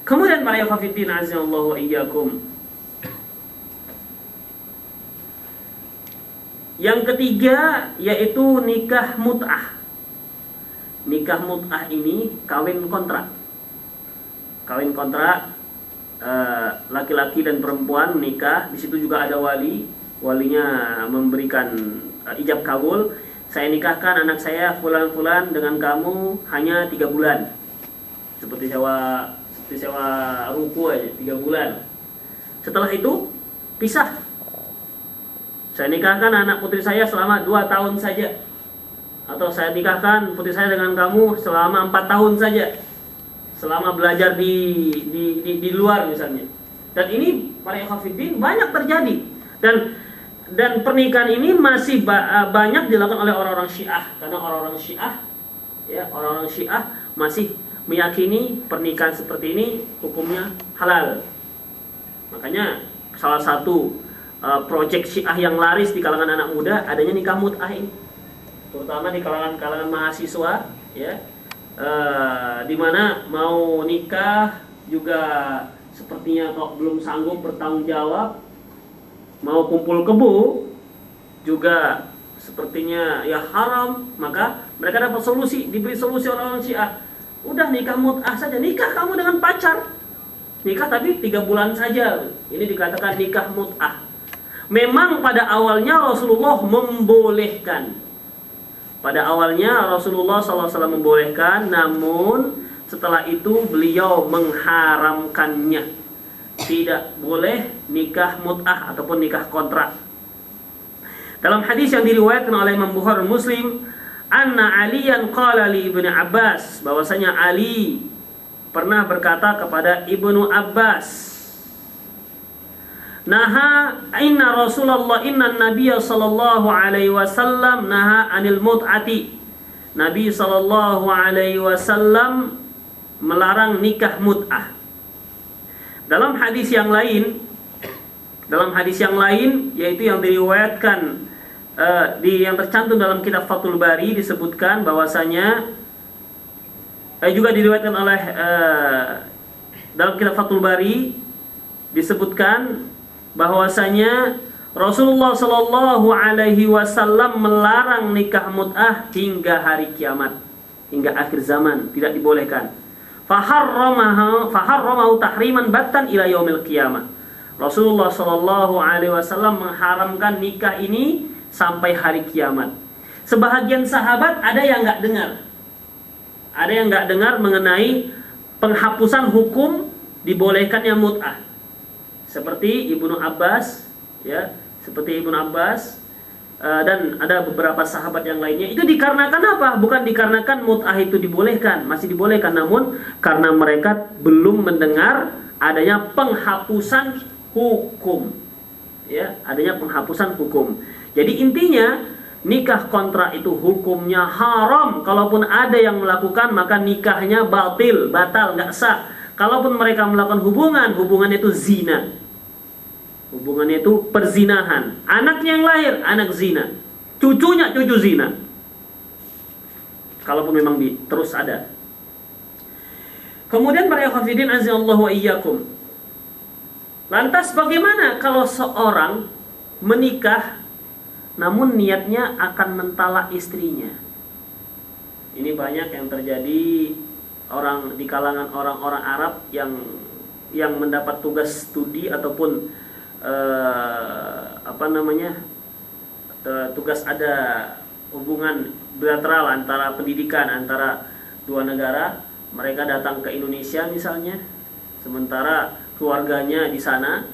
Kemudian para ikhwatiddin azallahu wa iyyakum, yang ketiga yaitu nikah mut'ah. Nikah mut'ah ini kawin kontrak. Kawin kontrak, laki-laki dan perempuan menikah, di situ juga ada wali. Walinya memberikan ijab kabul. Saya nikahkan anak saya fulan-fulan dengan kamu hanya 3 bulan. Seperti sewa ruku aja 3 bulan. Setelah itu pisah. Saya nikahkan anak putri saya selama 2 tahun saja. Atau saya nikahkan putri saya dengan kamu selama 4 tahun saja. Selama belajar di luar misalnya. Dan ini para ikhwatiddin banyak terjadi. Dan pernikahan ini masih banyak dilakukan oleh orang-orang Syiah. Karena orang-orang Syiah masih meyakini pernikahan seperti ini hukumnya halal. Makanya salah satu proyek Syiah yang laris di kalangan anak muda adanya nikah mut'ah ini, terutama di kalangan mahasiswa, ya, di mana mau nikah juga sepertinya kok belum sanggup bertanggung jawab, mau kumpul kebo juga sepertinya ya haram, maka mereka dapat solusi, diberi solusi orang-orang Syiah. Udah nikah mut'ah saja, nikah kamu dengan pacar, nikah tapi 3 bulan saja. Ini dikatakan nikah mut'ah. Memang pada awalnya Rasulullah membolehkan. Pada awalnya Rasulullah SAW membolehkan, namun setelah itu beliau mengharamkannya. Tidak boleh nikah mut'ah ataupun nikah kontrak. Dalam hadis yang diriwayatkan oleh Imam Bukhari dan Muslim, anna Aliyan qala li Ibnu Abbas, bahwasanya Ali pernah berkata kepada Ibnu Abbas, naha inna Rasulullah inna Nabiyya sallallahu alaihi wasallam naha anil mut'ati. Nabi sallallahu alaihi wasallam melarang nikah mut'ah. Dalam hadis yang lain yaitu yang diriwayatkan yang tercantum dalam kitab Fathul Bari, disebutkan bahwasanya juga diriwayatkan oleh dalam kitab Fathul Bari disebutkan bahwasanya Rasulullah Shallallahu Alaihi Wasallam melarang nikah mut'ah hingga hari kiamat, hingga akhir zaman, tidak dibolehkan. Faharramahu tahriman battan ila yaumil qiyamah. Rasulullah Shallallahu Alaihi Wasallam mengharamkan nikah ini sampai hari kiamat. Sebahagian sahabat ada yang nggak dengar mengenai penghapusan hukum dibolehkannya mut'ah. Seperti Ibnu Abbas, ya, dan ada beberapa sahabat yang lainnya. Itu dikarenakan apa? Bukan dikarenakan mut'ah itu dibolehkan, masih dibolehkan, namun karena mereka belum mendengar adanya penghapusan hukum, ya, adanya penghapusan hukum. Jadi intinya nikah kontrak itu hukumnya haram. Kalaupun ada yang melakukan, maka nikahnya batal, nggak sah. Kalaupun mereka melakukan hubungannya itu zina. Hubungannya itu perzinahan. Anaknya yang lahir, anak zina. Cucunya cucu zina. Kalaupun memang terus ada. Kemudian para ikhwatiddin azallahu wa iyyakum. Lantas bagaimana kalau seorang menikah namun niatnya akan mentalak istrinya? Ini banyak yang terjadi di kalangan orang-orang Arab yang mendapat tugas studi ataupun tugas ada hubungan bilateral antara pendidikan antara dua negara. Mereka datang ke Indonesia misalnya, sementara keluarganya di sana,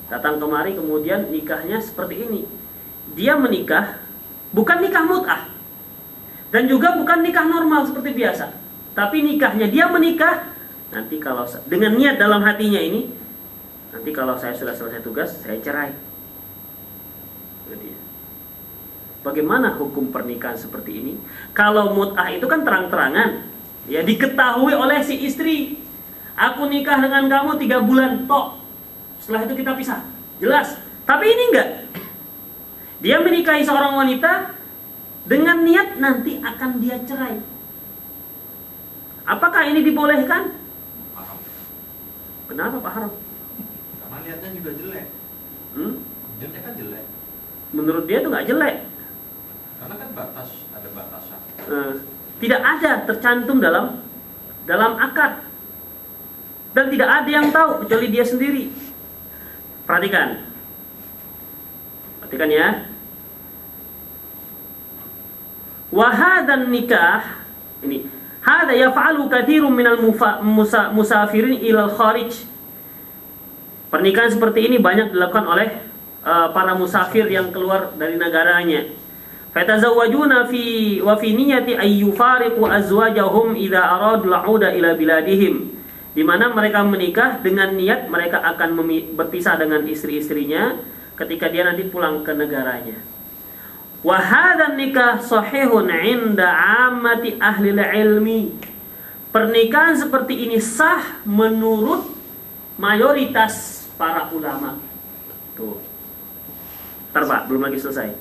datang kemari, kemudian nikahnya seperti ini. Dia menikah bukan nikah mut'ah dan juga bukan nikah normal seperti biasa, tapi nikahnya dia menikah nanti kalau dengan niat dalam hatinya ini, nanti kalau saya sudah selesai tugas saya cerai. Bagaimana hukum pernikahan seperti ini? Kalau mut'ah itu kan terang-terangan, ya, diketahui oleh si istri. Aku nikah dengan kamu 3 bulan tok, setelah itu kita pisah, jelas. Tapi ini enggak. Dia menikahi seorang wanita dengan niat nanti akan dia cerai. Apakah ini dibolehkan? Kenapa Pak Haram? Karena lihatnya juga jelek. Lihatnya kan jelek. Menurut dia itu nggak jelek. Karena kan ada batasan. Tidak ada tercantum dalam akad. Dan tidak ada yang tahu kecuali dia sendiri. Perhatikan ya. Wa hadan nikah ini. Hada yaf'alu katsirun minal musafirin ilal kharij. Pernikahan seperti ini banyak dilakukan oleh para musafir yang keluar dari negaranya. Fatazawwajuna fi niyyati ay yufariqu azwajahum idza aradu al'uda ila biladihim. Di mana mereka menikah dengan niat mereka akan berpisah dengan istri-istrinya ketika dia nanti pulang ke negaranya. Wa hadzal nikah sahihun 'inda 'ammati ahli ilmi. Pernikahan seperti ini sah menurut mayoritas para ulama. Tuh. Pak, belum lagi selesai.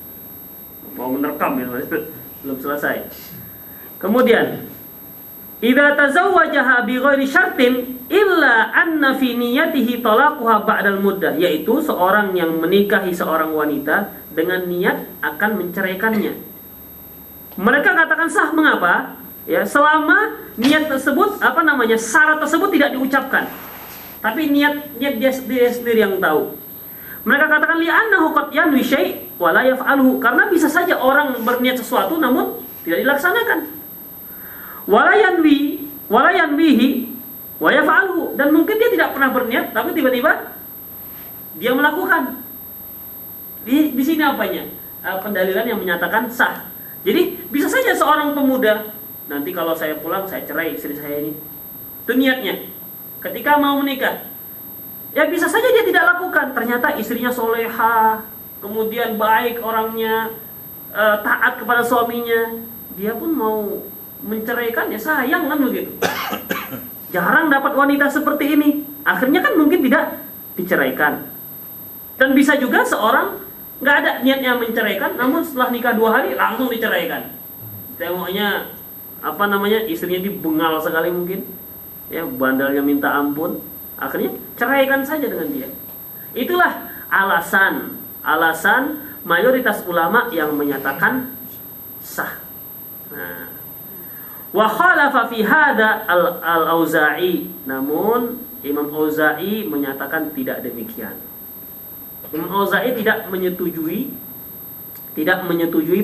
Mau menerkam ya, belum selesai. Kemudian, idza tazawwajaha bi ghairi syartin illa anna fi niyyatihi talaquha ba'dal muddah, yaitu seorang yang menikahi seorang wanita dengan niat akan menceraikannya. Mereka katakan sah, mengapa? Ya, selama niat tersebut syarat tersebut tidak diucapkan. Tapi niat dia sendiri yang tahu. Mereka katakan li'annahu qad yanwi syai' wa la yaf'aluhu, karena bisa saja orang berniat sesuatu namun tidak dilaksanakan. Wa la yanwihi wa yaf'aluhu, dan mungkin dia tidak pernah berniat tapi tiba-tiba dia melakukan. Di sini apanya? Pendalilan yang menyatakan sah. Jadi bisa saja seorang pemuda, nanti kalau saya pulang saya cerai istri saya ini. Itu niatnya. Ketika mau menikah, ya bisa saja dia tidak lakukan. Ternyata istrinya soleha, kemudian baik orangnya, taat kepada suaminya. Dia pun mau menceraikan, ya sayang kan begitu. Jarang dapat wanita seperti ini. Akhirnya kan mungkin tidak diceraikan. Dan bisa juga seorang nggak ada niatnya menceraikan, namun setelah nikah 2 hari langsung diceraikan. Tengoknya istrinya dibengal sekali mungkin, ya bandalnya minta ampun. Akhirnya ceraikan saja dengan dia. Itulah alasan mayoritas ulama yang menyatakan sah. Nah, wa khalafa fi hadza al-Auza'i, namun Imam Auza'i menyatakan tidak demikian. Imam Auza'i tidak menyetujui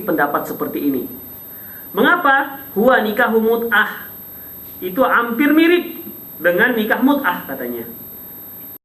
pendapat seperti ini. Mengapa? Huwa nikahu mut'ah. Itu hampir mirip dengan nikah mut'ah katanya.